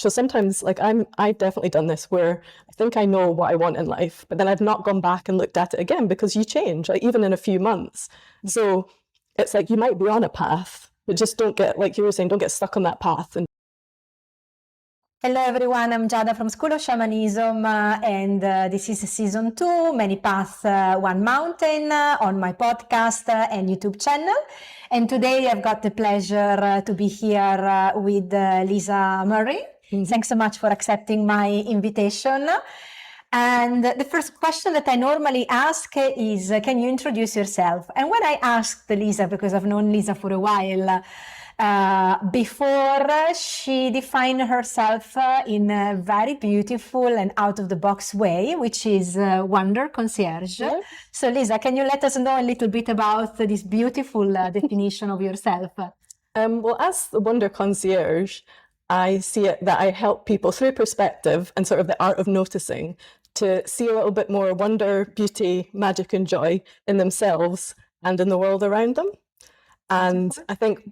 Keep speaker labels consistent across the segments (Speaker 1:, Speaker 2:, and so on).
Speaker 1: So sometimes, like, I've definitely done this where I think I know what I want in life, but then I've not gone back and looked at it again because you change, like even in a few months. So it's like you might be on a path, but just don't get, like you were saying, don't get stuck on that path. And
Speaker 2: hello everyone, I'm Giada from School of Shamanism, and this is season 2, Many Paths, One Mountain, on my podcast and YouTube channel. And today I've got the pleasure to be here with Lisa Murray. Mm-hmm. Thanks so much for accepting my invitation. And the first question that I normally ask is, can you introduce yourself? And when I asked Lisa, because I've known Lisa for a while, before she defined herself in a very beautiful and out-of-the-box way, which is Wonder Concierge. Yeah. So Lisa, can you let us know a little bit about this beautiful definition of yourself?
Speaker 1: Well, as the Wonder Concierge, I see it that I help people through perspective and sort of the art of noticing to see a little bit more wonder, beauty, magic and joy in themselves and in the world around them. And I think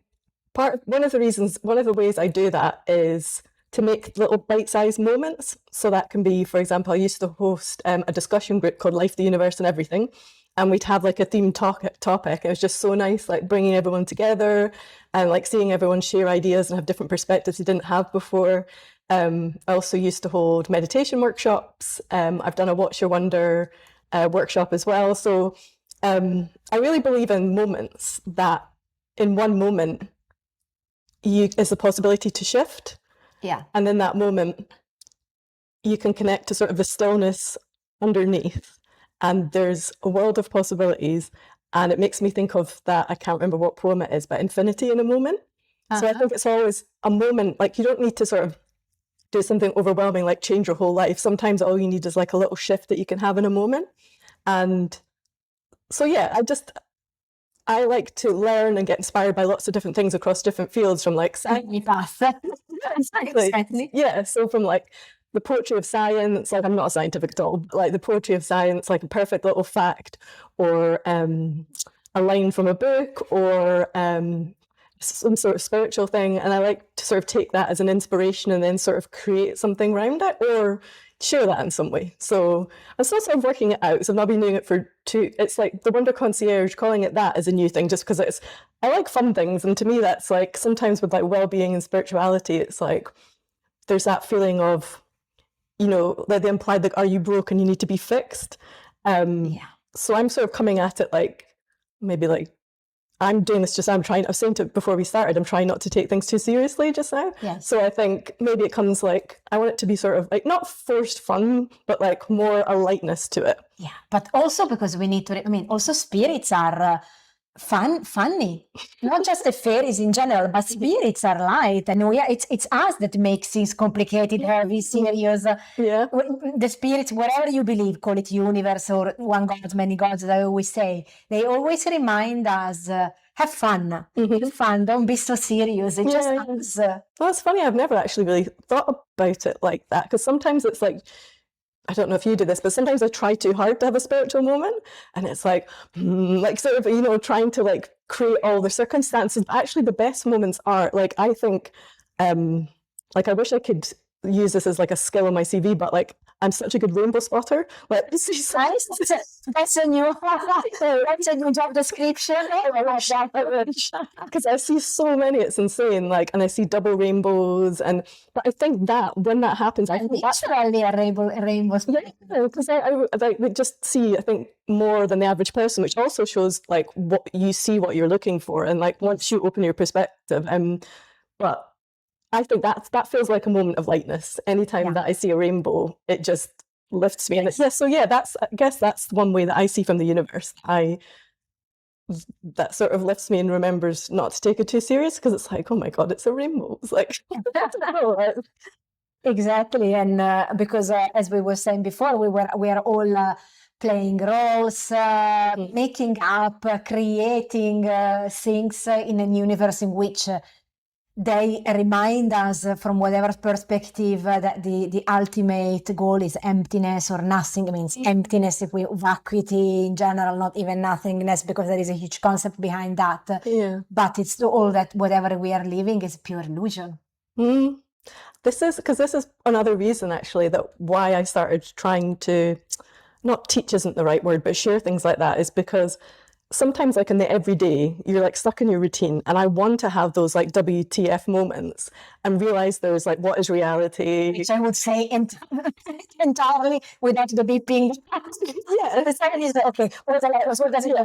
Speaker 1: one of the ways I do that is to make little bite-sized moments. So that can be, for example, I used to host a discussion group called Life, the Universe and Everything. And we'd have like a themed topic. It was just so nice, like bringing everyone together and like seeing everyone share ideas and have different perspectives they didn't have before. I also used to hold meditation workshops. I've done a Watch Your Wonder workshop as well. So I really believe in moments that in one moment is the possibility to shift.
Speaker 2: Yeah.
Speaker 1: And in that moment, you can connect to sort of the stillness underneath. And there's a world of possibilities. And it makes me think of that, I can't remember what poem it is, but infinity in a moment. So I think it's always a moment, like you don't need to sort of do something overwhelming, like change your whole life. Sometimes all you need is like a little shift that you can have in a moment. And so, yeah, I like to learn and get inspired by lots of different things across different fields from like
Speaker 2: exactly.
Speaker 1: Yeah, so from like the poetry of science, like I'm not a scientific at all, but like the poetry of science, like a perfect little fact or a line from a book or some sort of spiritual thing. And I like to sort of take that as an inspiration and then sort of create something around it or share that in some way. So I'm still sort of working it out. So I've not been doing it it's like the Wonder Concierge, calling it that is a new thing just because I like fun things. And to me, that's like sometimes with like well-being and spirituality, it's like, there's that feeling of, you know, like they implied like, are you broke and you need to be fixed? So I'm sort of coming at it like, maybe like, I'm doing this just now. I was saying to before we started, I'm trying not to take things too seriously just now.
Speaker 2: Yes.
Speaker 1: So I think maybe it comes like, I want it to be sort of like not forced fun, but like more a lightness to it.
Speaker 2: Yeah, but also because we need to, also spirits are funny, not just the fairies in general, but spirits are light, and it's us that makes things complicated, heavy, serious.
Speaker 1: Yeah.
Speaker 2: The spirits, whatever you believe, call it universe or one God, many gods, as I always say, they always remind us, have fun, have fun, don't be so serious. It's just us.
Speaker 1: Well, it's funny, I've never actually really thought about it like that, because sometimes it's like, I don't know if you do this, but sometimes I try too hard to have a spiritual moment, and it's like sort of, you know, trying to like create all the circumstances. Actually, the best moments are like, I think, like I wish I could use this as like a skill on my CV, but like I'm such a good rainbow spotter. Like this is
Speaker 2: that's a new job description.
Speaker 1: Because I see so many, it's insane. Like, and I see double rainbows, but I think that when that happens, I think that's
Speaker 2: literally a rainbow.
Speaker 1: Because I just see, I think, more than the average person, which also shows like what you see, what you're looking for, and like once you open your perspective. But I think that feels like a moment of lightness. Anytime that I see a rainbow, it just lifts me. And I guess that's one way that I see from the universe. That sort of lifts me and remembers not to take it too serious, because it's like, oh my God, it's a rainbow. It's like,
Speaker 2: exactly. And because as we were saying before, we are all playing roles, making up, creating things in a universe in which they remind us from whatever perspective that the ultimate goal is emptiness or nothing. It means emptiness, if we vacuity in general, not even nothingness, because there is a huge concept behind that.
Speaker 1: Yeah.
Speaker 2: But it's all that whatever we are living is pure illusion.
Speaker 1: This is another reason actually that why I started trying to, not teach isn't the right word, but share things like that, is because sometimes like in the everyday, you're like stuck in your routine, and I want to have those like WTF moments and realize there's like, what is reality?
Speaker 2: Which I would say entirely without the beeping.
Speaker 1: Yeah.
Speaker 2: The second is okay, what does it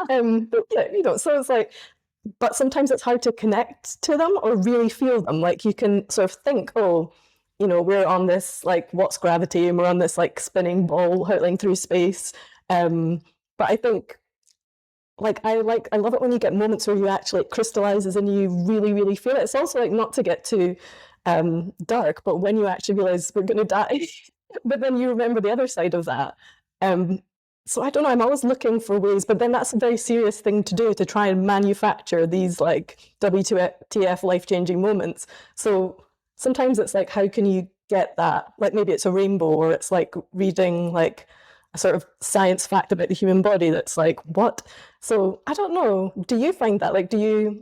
Speaker 2: mean?
Speaker 1: But yeah, so it's like, but sometimes it's hard to connect to them or really feel them. Like you can sort of think, oh, we're on this like, what's gravity, and we're on this like spinning ball hurtling through space. But I think I love it when you get moments where you actually, it crystallizes and you really, really feel it. It's also like, not to get too dark, but when you actually realize we're going to die, but then you remember the other side of that. So I don't know, I'm always looking for ways, but then that's a very serious thing to do, to try and manufacture these like WTF life-changing moments. So sometimes it's like, how can you get that? Like maybe it's a rainbow, or it's like reading like a sort of science fact about the human body that's like, what? So I don't know. Do you find that? Like, you're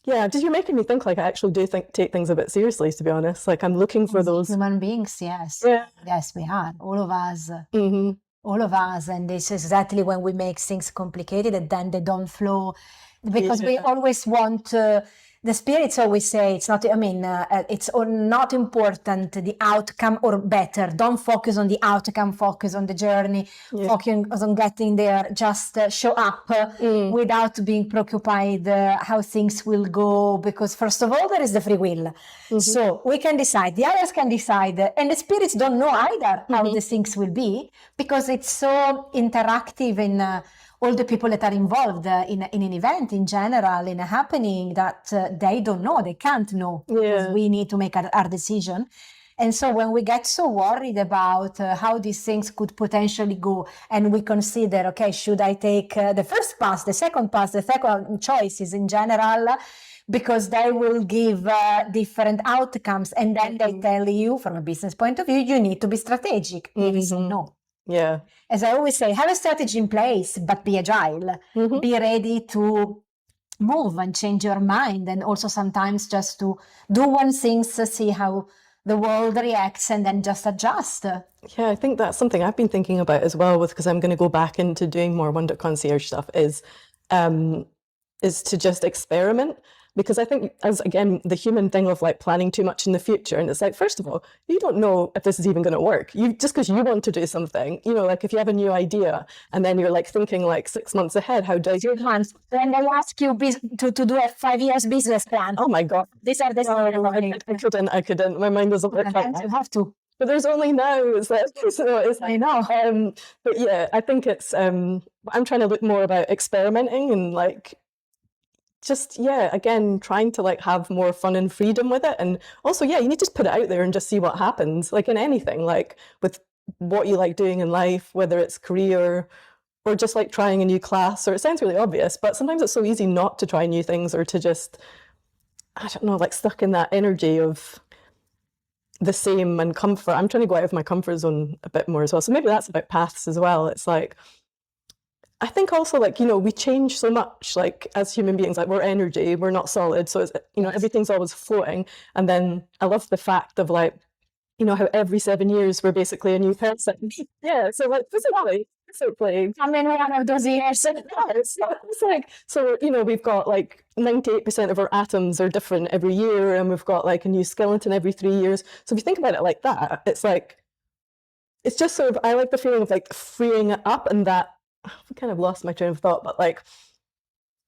Speaker 1: making me think like I actually do take things a bit seriously, to be honest. Like I'm looking for those.
Speaker 2: Human beings, yes.
Speaker 1: Yeah.
Speaker 2: Yes, we are. All of us.
Speaker 1: Mm-hmm.
Speaker 2: All of us. And this is exactly when we make things complicated, and then they don't flow. Because we always want... the spirits always say it's not, it's not important the outcome, or better, don't focus on the outcome, focus on the journey, focus on getting there, just show up without being preoccupied how things will go, because first of all, there is the free will. So we can decide, the others can decide, and the spirits don't know either how the things will be, because it's so interactive in all the people that are involved in an event in general, in a happening, that they don't know, they can't know.
Speaker 1: Yeah.
Speaker 2: We need to make our decision. And so when we get so worried about how these things could potentially go, and we consider, okay, should I take the first pass, the second pass, the second choices in general, because they will give different outcomes. And then they tell you, from a business point of view, you need to be strategic. No.
Speaker 1: Yeah.
Speaker 2: As I always say, have a strategy in place, but be agile. Be ready to move and change your mind, and also sometimes just to do one thing, see how the world reacts, and then just adjust.
Speaker 1: Yeah, I think that's something I've been thinking about as well, because I'm going to go back into doing more Wonder Concierge stuff, is to just experiment. Because I think, as again, the human thing of like planning too much in the future, and it's like, first of all, you don't know if this is even going to work. You just because you want to do something, like if you have a new idea, and then you're like thinking like 6 months ahead, how does your
Speaker 2: months? Then they ask you to do a 5 years business plan.
Speaker 1: Oh my God,
Speaker 2: these are the
Speaker 1: I couldn't. My mind doesn't work.
Speaker 2: You have to.
Speaker 1: But there's only now.
Speaker 2: I know.
Speaker 1: But yeah, I think it's. I'm trying to look more about experimenting and like. Just again, trying to like have more fun and freedom with it, and also you need to just put it out there and just see what happens. Like in anything, like with what you like doing in life, whether it's career or just like trying a new class. Or it sounds really obvious, but sometimes it's so easy not to try new things, or to just, I don't know, like stuck in that energy of the same and comfort. I'm trying to go out of my comfort zone a bit more as well. So maybe that's about paths as well. It's like, I think also like, we change so much, like as human beings, like we're energy, we're not solid. So it's, everything's always floating. And then I love the fact of like, how every 7 years we're basically a new person. Yeah. So like physically.
Speaker 2: I'm in one of those years.
Speaker 1: It's like, so, we've got like 98% of our atoms are different every year, and we've got like a new skeleton every 3 years. So if you think about it like that, it's like, it's just sort of, I like the feeling of like freeing it up, and that, I kind of lost my train of thought, but like,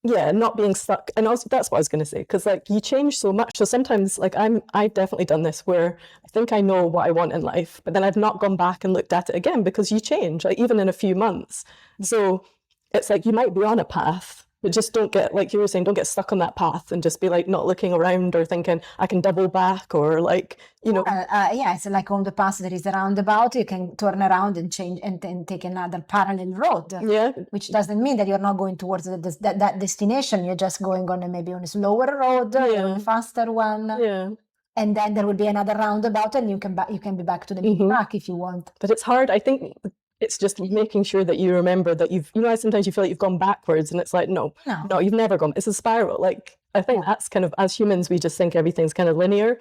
Speaker 1: not being stuck. And also that's what I was going to say, because like you change so much. So sometimes like I've definitely done this where I think I know what I want in life, but then I've not gone back and looked at it again, because you change, like even in a few months. So it's like you might be on a path, but just don't get, like you were saying, don't get stuck on that path and just be like not looking around or thinking I can double back, or like,
Speaker 2: it's like on the path there is a roundabout, you can turn around and change and take another parallel road.
Speaker 1: Yeah.
Speaker 2: Which doesn't mean that you're not going towards that destination. You're just going on maybe on a slower road, or a faster one. Yeah. And then there will be another roundabout, and you can be back to the track if you want.
Speaker 1: But it's hard. I think it's just making sure that you remember that you've, sometimes you feel like you've gone backwards, and it's like, no, you've never gone. It's a spiral. Like, I think that's kind of, as humans, we just think everything's kind of linear.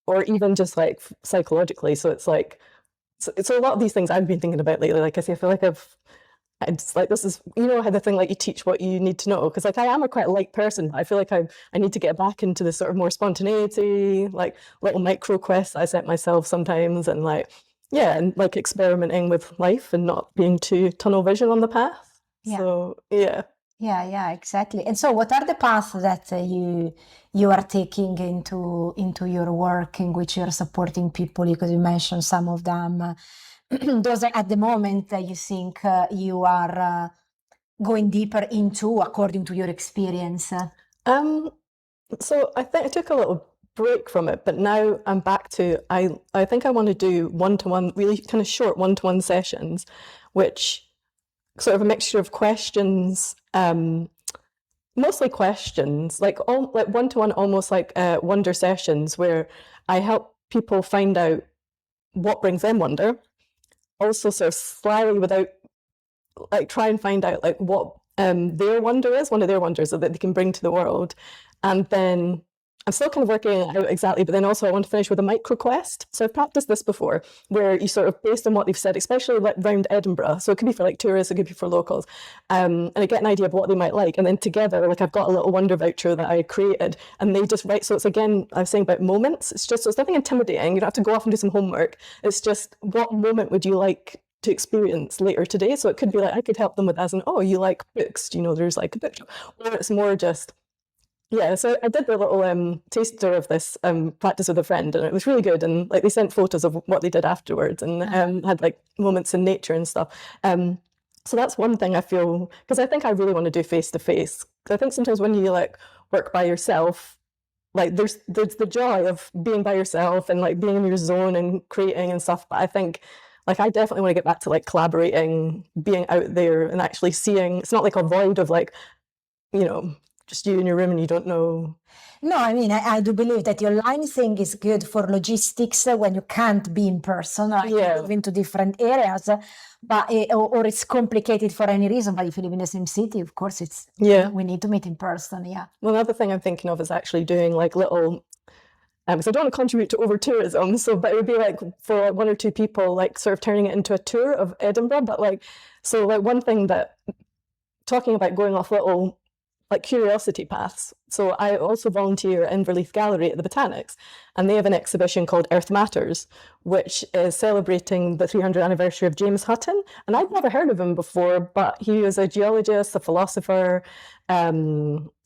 Speaker 1: or even just like psychologically. So it's like, so a lot of these things I've been thinking about lately, like I say, I feel like it's like, this is, you know, how the thing like you teach what you need to know, because like I am a quite light person. I feel like I need to get back into this sort of more spontaneity, like little micro quests I set myself sometimes, and like, yeah, and like experimenting with life and not being too tunnel vision on the path.
Speaker 2: Yeah.
Speaker 1: So yeah.
Speaker 2: Yeah, exactly. And so what are the paths that you are taking into your work in which you're supporting people? Because you mentioned some of them. Those are at the moment that you think you are going deeper into according to your experience.
Speaker 1: So I think I took a little break from it, but now I'm back to, I think I want to do one-to-one, really kind of short one-to-one sessions, which sort of a mixture of questions, mostly questions, like one-to-one, almost like wonder sessions, where I help people find out what brings them wonder, also sort of slyly, without, like, try and find out like what their wonder is, one of their wonders that they can bring to the world. And then I'm still kind of working it out exactly, but then also I want to finish with a micro quest. So I've practiced this before, where you sort of, based on what they've said, especially like around Edinburgh, so it could be for like tourists, it could be for locals, and I get an idea of what they might like, and then together, like I've got a little wonder voucher that I created, and they just write. So it's, again, I was saying about moments, it's just, so it's nothing intimidating, you don't have to go off and do some homework, it's just, what moment would you like to experience later today? So it could be like, I could help them with, as in, oh, you like books, you know, there's like a book, or it's more just, yeah. So I did the little taster of this practice with a friend, and it was really good, and like they sent photos of what they did afterwards, and had like moments in nature and stuff. So that's one thing I feel, because I think I really want to do face to face, because I think sometimes when you like work by yourself, like there's the joy of being by yourself and like being in your zone and creating and stuff, but I think, like, I definitely want to get back to like collaborating, being out there and actually seeing. It's not like a void of like, you know, just you in your room and you don't know.
Speaker 2: No, I mean, I do believe that the online thing is good for logistics when you can't be in person, like you move into different areas, but or it's complicated for any reason. But if you live in the same city, of course, it's we need to meet in person. Yeah.
Speaker 1: Well, another thing I'm thinking of is actually doing like little. Because I don't want to contribute to over tourism, so, but it would be like for like one or two people, like sort of turning it into a tour of Edinburgh. But like, so like one thing that, talking about going off little like curiosity paths. So I also volunteer in Inverleith Gallery at the Botanics, and they have an exhibition called Earth Matters, which is celebrating the 300th anniversary of James Hutton. And I'd never heard of him before, but he was a geologist, a philosopher,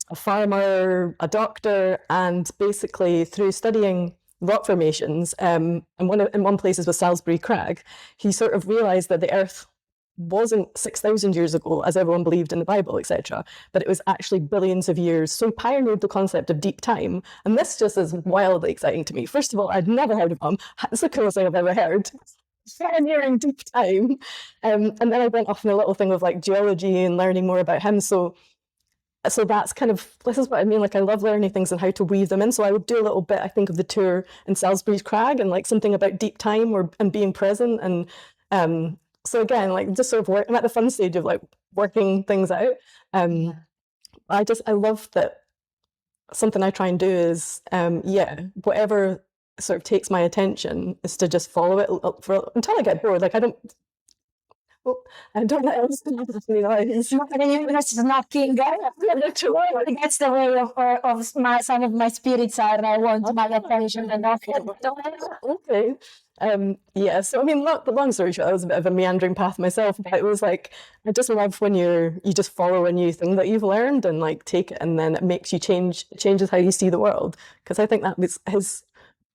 Speaker 1: a farmer, a doctor, and basically through studying rock formations, and in one place was Salisbury Crag, he sort of realized that the Earth wasn't 6,000 years ago, as everyone believed in the Bible, etc., but it was actually billions of years. So he pioneered the concept of deep time, and this just is wildly exciting to me. First of all, I'd never heard of him. It's the coolest thing I've ever heard. Pioneering deep time. And then I went off on a little thing of like geology and learning more about him. So that's kind of, this is what I mean, like I love learning things and how to weave them in. So I would do a little bit, I think, of the tour in Salisbury Crag and like something about deep time and being present. And so again, like just sort of I'm at the fun stage of like working things out. I love that something I try and do is, whatever sort of takes my attention is to just follow it until I get bored. Like I don't know else to it's
Speaker 2: knocking. That's the way of some of my spirits are. I want my attention and not.
Speaker 1: Okay. So I mean, the long story short, I was a bit of a meandering path myself, but it was like, I just love when you just follow a new thing that you've learned and like take it, and then it makes you changes how you see the world. Because I think that was his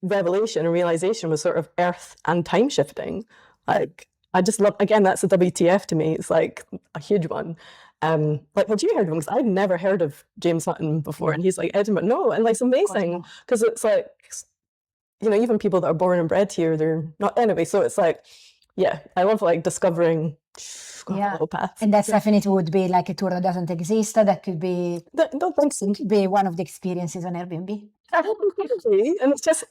Speaker 1: revelation and realization, was sort of earth and time shifting. Like, I just love, again, that's a WTF to me. It's like a huge one. Like, had you heard of him? Because I'd never heard of James Hutton before, and he's like, Edinburgh, no, and like it's amazing, because it's like, you know, even people that are born and bred here, they're not, anyway, so it's like, yeah, I love like discovering path.
Speaker 2: And that definitely would be like a tour that doesn't exist. That could be,
Speaker 1: Don't think so.
Speaker 2: could be one of the experiences on Airbnb.
Speaker 1: And it's just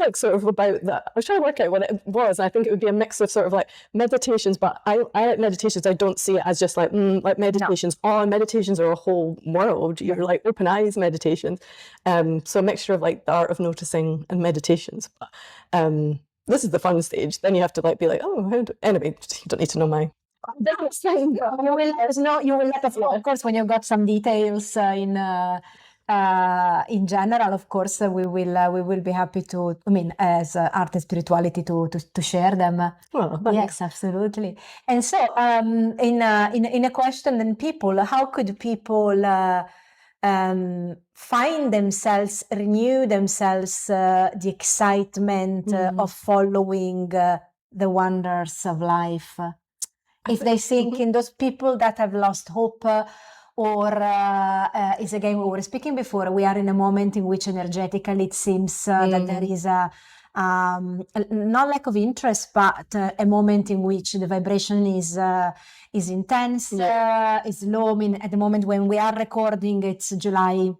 Speaker 1: like sort of about that. I was trying to work out what it was. I think it would be a mix of sort of like meditations, but I like meditations. I don't see it as just like meditations. No. Meditations are a whole world. You're like open eyes meditations. So a mixture of like the art of noticing and meditations. But this is the fun stage. Then you have to like be like, anyway, you don't need to know my.
Speaker 2: You will let us know. You will let us know, of course, when you've got some details in general. Of course, we will be happy to. I mean, as art and spirituality, to share them.
Speaker 1: Well,
Speaker 2: yes, absolutely. And so, in a question, then how could people find themselves, renew themselves, the excitement of following the wonders of life? If they think in those people that have lost hope, or is again, we were speaking before, we are in a moment in which energetically it seems that there is a not lack of interest, but a moment in which the vibration is intense, is low. I mean, at the moment when we are recording, it's July.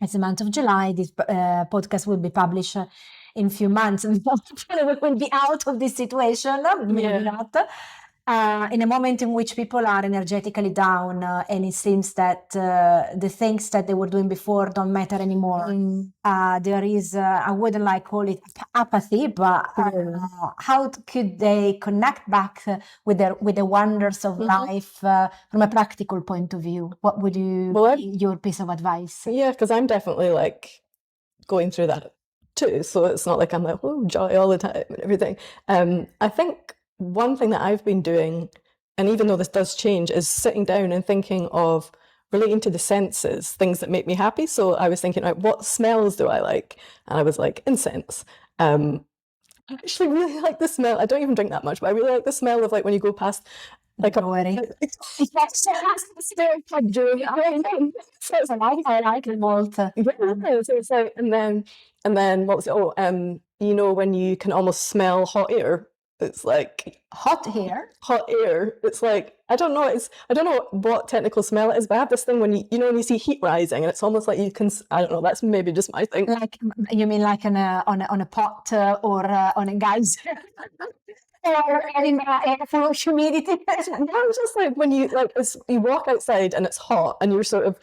Speaker 2: It's the month of July. This podcast will be published in a few months, and we will be out of this situation. Maybe not. In a moment in which people are energetically down, and it seems that the things that they were doing before don't matter anymore. There is, I wouldn't like call it apathy, but how could they connect back with the wonders of life from a practical point of view? What would be your piece of advice?
Speaker 1: Yeah, because I'm definitely like going through that too. So it's not like I'm like, joy all the time and everything. I think one thing that I've been doing, and even though this does change, is sitting down and thinking of relating to the senses, things that make me happy. So I was thinking, what smells do I like? And I was like, incense. I actually really like the smell. I don't even drink that much, but I really like the smell of like when you go past like
Speaker 2: I like the malt.
Speaker 1: So it's like, and then what was it? You know, when you can almost smell hot air. It's like
Speaker 2: hot air.
Speaker 1: It's like I don't know what technical smell it is, but I have this thing when when you see heat rising, and it's almost like you can. I don't know. That's maybe just my thing.
Speaker 2: Like you mean like on a pot or on a geyser, or in full humidity.
Speaker 1: No, it's just like when you walk outside and it's hot, and you're sort of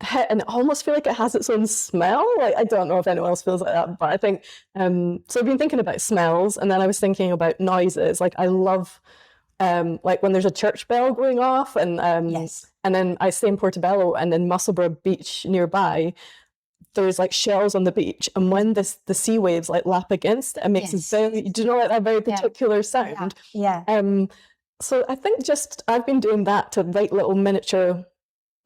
Speaker 1: hit, and I almost feel like it has its own smell. Like I don't know if anyone else feels like that, but I think so I've been thinking about smells, and then I was thinking about noises. Like I love like when there's a church bell going off, and and then I stay in Portobello, and in Musselburgh Beach nearby there's like shells on the beach, and when the sea waves like lap against it, it makes this very, do you know, like that very particular sound. So I think just I've been doing that to write little miniature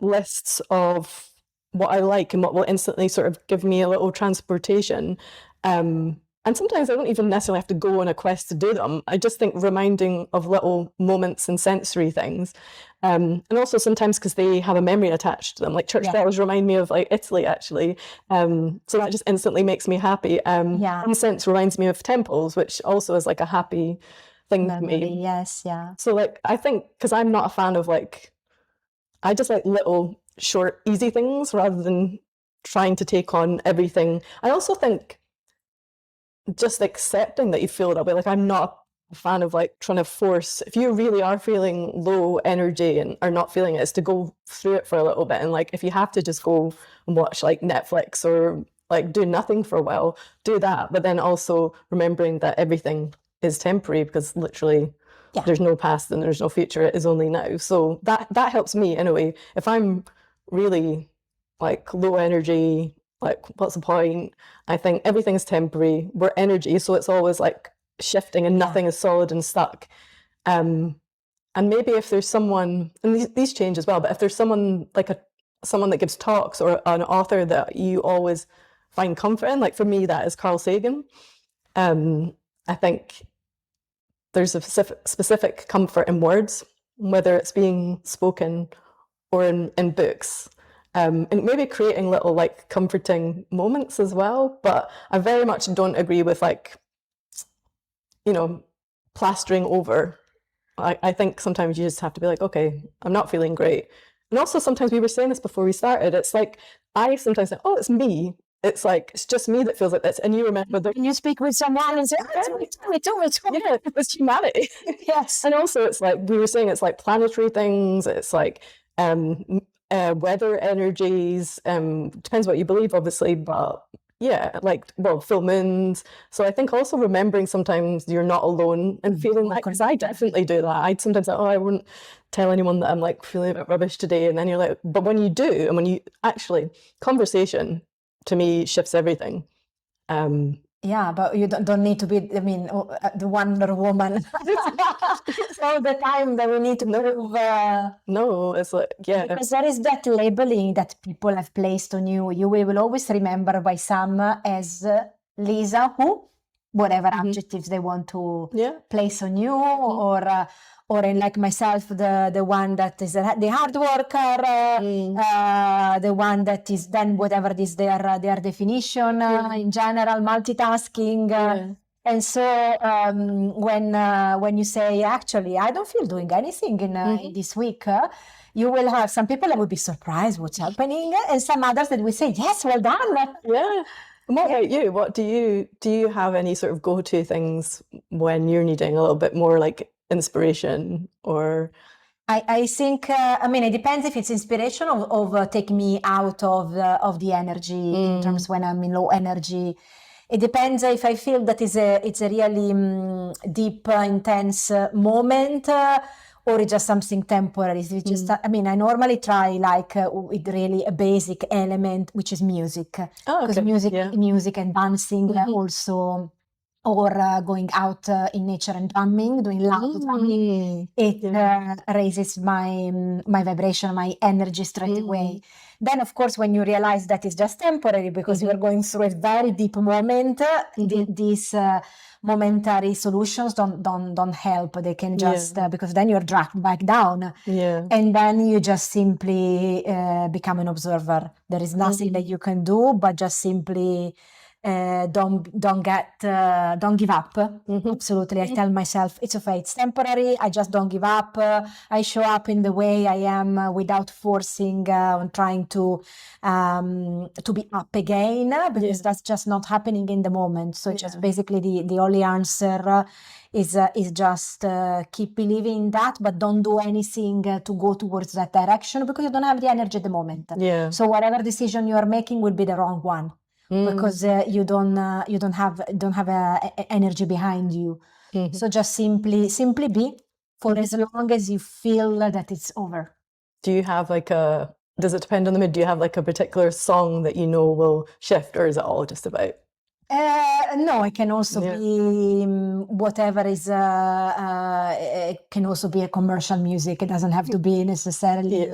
Speaker 1: lists of what I like and what will instantly sort of give me a little transportation. And sometimes I don't even necessarily have to go on a quest to do them. I just think reminding of little moments and sensory things. And also sometimes because they have a memory attached to them, like church bells remind me of like Italy actually. So that just instantly makes me happy. Incense reminds me of temples, which also is like a happy thing for me. So like I think because I'm not a fan of like, I just like little short easy things rather than trying to take on everything. I also think just accepting that you feel that way. Like I'm not a fan of like trying to force, if you really are feeling low energy and are not feeling it, is to go through it for a little bit. And like if you have to just go and watch like Netflix or like do nothing for a while, do that. But then also remembering that everything is temporary, because literally there's no past and there's no future, it is only now. So that helps me in a way. If I'm really like low energy, like what's the point? I think everything's temporary. We're energy, so it's always like shifting and nothing is solid and stuck. And maybe if there's someone, and these change as well, but if there's someone like someone that gives talks or an author that you always find comfort in, like for me that is Carl Sagan. I think there's a specific comfort in words, whether it's being spoken or in books. And maybe creating little like comforting moments as well. But I very much don't agree with like, plastering over I think sometimes you just have to be like, okay, I'm not feeling great. And also sometimes we were saying this before we started, it's like, I sometimes think, oh, it's me. It's like, it's just me that feels like this. And you remember that.
Speaker 2: And you speak with someone and say, oh, it's me too.
Speaker 1: Yeah, it's humanity.
Speaker 2: Yes.
Speaker 1: And also it's like, we were saying it's like planetary things, it's like weather energies, depends what you believe, obviously, but yeah, like, well, full moons. So I think also remembering sometimes you're not alone and feeling like, because I definitely do that. I'd sometimes like, oh, I wouldn't tell anyone that I'm like feeling a bit rubbish today. And then you're like, but when you do, and when you actually, conversation to me shifts everything.
Speaker 2: Yeah, but you don't need to be, I mean, the Wonder Woman all the time that we need to prove.
Speaker 1: No, it's like, yeah.
Speaker 2: Because there is that labeling that people have placed on you. You will always remember by some as Lisa who, whatever adjectives they want to place on you, or in like myself, the one that is the hard worker, the one that is then whatever is their definition in general, multitasking. And so when you say, actually, I don't feel doing anything in this week, you will have some people that will be surprised what's happening, and some others that will say, yes, well done.
Speaker 1: Yeah. And what about you? What do you have any sort of go-to things when you're needing a little bit more like inspiration or?
Speaker 2: I think, I mean, it depends if it's inspiration of taking me out of the energy in terms when I'm in low energy. It depends if I feel that it's a really deep, intense moment, or it's just something temporary. It's just, I mean, I normally try like with really a basic element, which is music. Because music and dancing also, or going out in nature and drumming, doing loud drumming, it raises my vibration, my energy straight away. Then, of course, when you realize that it's just temporary because you are going through a very deep moment, these momentary solutions don't help. They can just because then you're dragged back down, and then you just simply become an observer. There is nothing that you can do, but just simply. Don't give up. Absolutely. I tell myself it's okay, it's temporary. I just don't give up. I show up in the way I am without forcing on trying to be up again, because that's just not happening in the moment. So just basically the only answer is just keep believing in that, but don't do anything to go towards that direction because you don't have the energy at the moment. So whatever decision you are making will be the wrong one. Because you don't have energy behind you. So just simply be for as long as you feel that it's over.
Speaker 1: Do you have like does it depend on the mood? Do you have like a particular song that you know will shift, or is it all just about?
Speaker 2: No, it can also be whatever is. It can also be a commercial music. It doesn't have to be necessarily.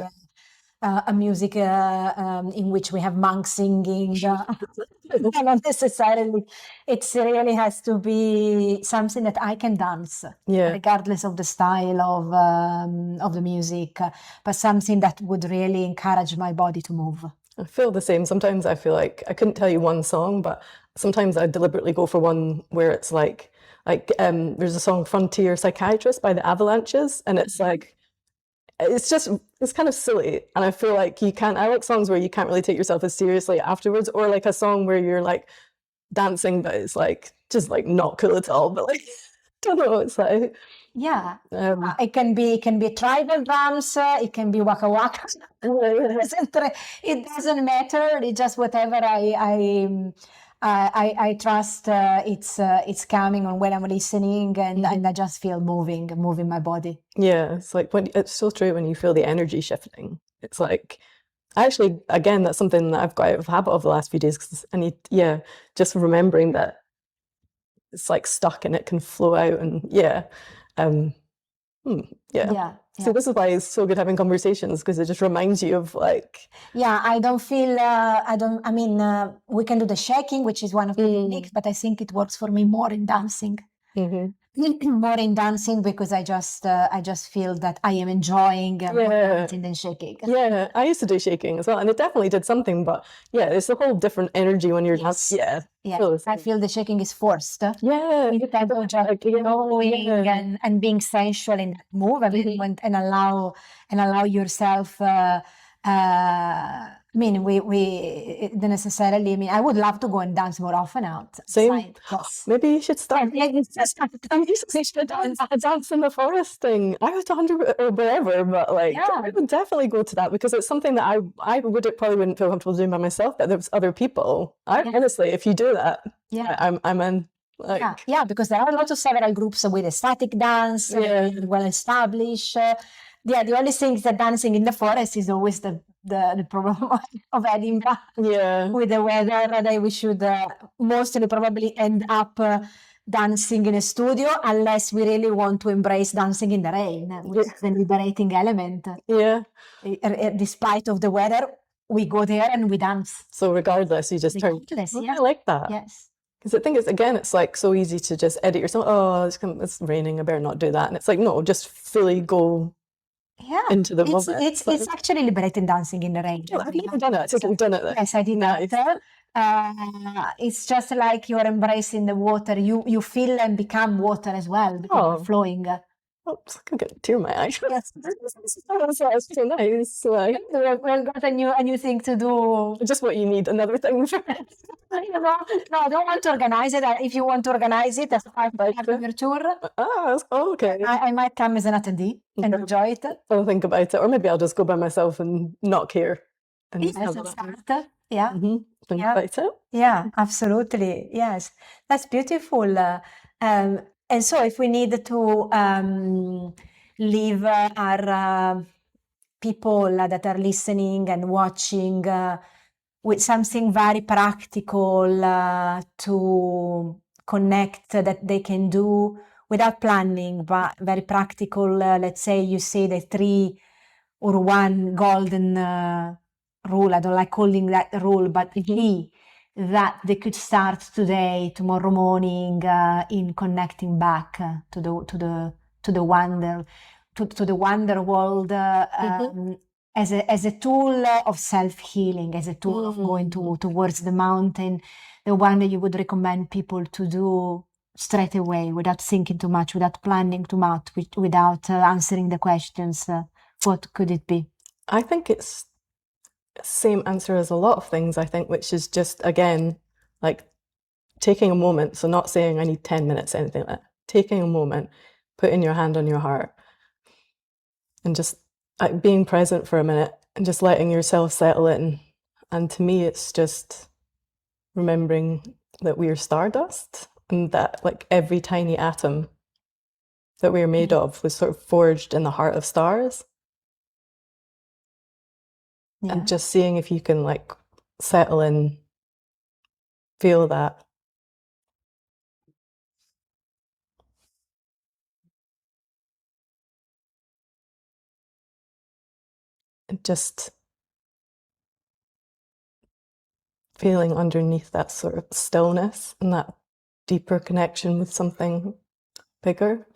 Speaker 2: A music in which we have monks singing, not necessarily. It really has to be something that I can dance, regardless of the style of the music, but something that would really encourage my body to move.
Speaker 1: I feel the same. Sometimes I feel like I couldn't tell you one song, but sometimes I deliberately go for one where it's like there's a song Frontier Psychiatrist by the Avalanches, and it's like it's kind of silly, and I feel like I like songs where you can't really take yourself as seriously afterwards, or like a song where you're like dancing but it's like just like not cool at all, but like I don't know, it's like
Speaker 2: it can be tribal drums, it can be waka waka. It doesn't matter. It's just whatever I trust it's coming on when I'm listening, and I just feel moving my body.
Speaker 1: Yeah, it's like it's so true when you feel the energy shifting. It's like actually, again, that's something that I've got out of habit of the last few days, because I need just remembering that it's like stuck and it can flow out, and So this is why it's so good having conversations, because it just reminds you of like.
Speaker 2: I don't feel. I mean, we can do the shaking, which is one of the techniques, but I think it works for me more in dancing. more in dancing because I just feel that I am enjoying more dancing than shaking.
Speaker 1: Yeah, I used to do shaking as well, and it definitely did something. But yeah, it's a whole different energy when you're dancing. Yeah,
Speaker 2: I feel the shaking is forced.
Speaker 1: Yeah,
Speaker 2: Instead of just flowing and being sensual in that movement and allow yourself. I mean, we don't necessarily. I mean, I would love to go and dance more often out.
Speaker 1: Same.
Speaker 2: Yes.
Speaker 1: Maybe you should start. Dance in the forest thing. I was 100 or wherever, but like I would definitely go to that because it's something that I probably wouldn't feel comfortable doing by myself, but there's other people. Honestly, if you do that, I'm in. Like,
Speaker 2: because there are lots of several groups with ecstatic dance, well established. The only thing is that dancing in the forest is always the problem of Edinburgh. With the weather, that we should mostly probably end up dancing in a studio unless we really want to embrace dancing in the rain, which is the liberating element. Despite of the weather, we go there and we dance.
Speaker 1: So regardless, you just turn. I like that.
Speaker 2: Yes.
Speaker 1: Because the thing is, again, it's like so easy to just edit yourself. Oh, it's raining. I better not do that. And it's like, no, just fully go into the moment.
Speaker 2: It's actually liberating dancing in the rain.
Speaker 1: I've never done it. I've done it.
Speaker 2: Yes, I did that. It's just like you're embracing the water. You feel and become water as well because you're flowing.
Speaker 1: Oh, I got a tear in my eye. Yes. That's too nice. Like,
Speaker 2: we've got a new thing to do.
Speaker 1: Just what you need, another thing.
Speaker 2: No, I don't want to organize it. If you want to organize it as part of your tour.
Speaker 1: Okay.
Speaker 2: I might come as an attendee and enjoy it.
Speaker 1: I'll think about it. Or maybe I'll just go by myself and not care. And
Speaker 2: think about
Speaker 1: it.
Speaker 2: Yeah, absolutely. Yes. That's beautiful. And so if we need to leave our people that are listening and watching with something very practical to connect that they can do without planning, but very practical, let's say you say the 3 or 1 golden rule. I don't like calling that a rule, but that they could start today, tomorrow morning, in connecting back to the wonder world as a tool of self-healing, as a tool of going towards the mountain, the one that you would recommend people to do straight away, without thinking too much, without planning too much, without answering the questions. What could it be?
Speaker 1: I think it's same answer as a lot of things, I think, which is just, again, like taking a moment. So not saying I need 10 minutes, anything like that. Taking a moment, putting your hand on your heart and just being present for a minute and just letting yourself settle in. And to me, it's just remembering that we are stardust and that like every tiny atom that we are made of was sort of forged in the heart of stars. And just seeing if you can like settle in, feel that. And just feeling underneath that sort of stillness and that deeper connection with something bigger.